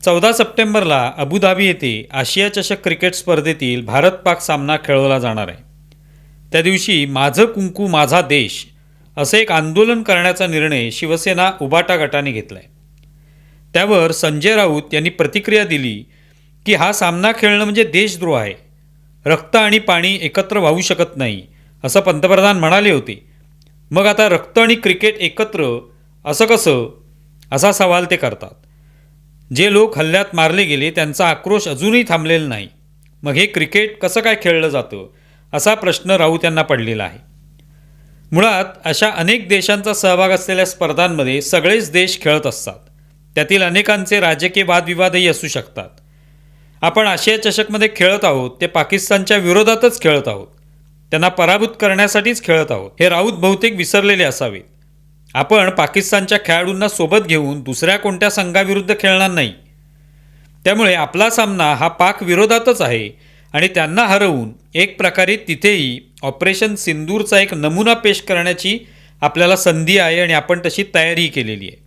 14 सप्टेंबरला अबुधाबी येथे आशिया चषक क्रिकेट स्पर्धेतील भारत पाक सामना खेळवला जाणार आहे. त्या दिवशी माझं कुंकू माझा देश असे एक आंदोलन करण्याचा निर्णय शिवसेना उबाटा गटाने घेतला आहे. त्यावर संजय राऊत यांनी प्रतिक्रिया दिली की हा सामना खेळणं म्हणजे देशद्रोह आहे. रक्त आणि पाणी एकत्र वाहू शकत नाही असं पंतप्रधान म्हणाले होते. मग आता रक्त आणि क्रिकेट एकत्र असं कसं, असा सवाल ते करतात. जे लोक हल्ल्यात मारले गेले त्यांचा आक्रोश अजूनही थांबलेला नाही. मग हे क्रिकेट कसं काय खेळलं जातं, असा प्रश्न राऊत यांना पडलेला आहे. मुळात अशा अनेक देशांचा सहभाग असलेल्या स्पर्धांमध्ये सगळेच देश खेळत असतात. त्यातील अनेकांचे राजकीय वादविवादही असू शकतात. आपण आशिया चषकमध्ये खेळत आहोत ते पाकिस्तानच्या विरोधातच खेळत आहोत. त्यांना पराभूत करण्यासाठीच खेळत आहोत हे राऊत बहुतेक विसरलेले असावेत. आपण पाकिस्तानच्या खेळाडूंना सोबत घेऊन दुसऱ्या कोणत्या संघाविरुद्ध खेळणार नाही. त्यामुळे आपला सामना हा पाक विरोधातच आहे आणि त्यांना हरवून एक प्रकारे तिथेही ऑपरेशन सिंदूरचा एक नमुना पेश करण्याची आपल्याला संधी आहे आणि आपण तशी तयारी केलेली आहे.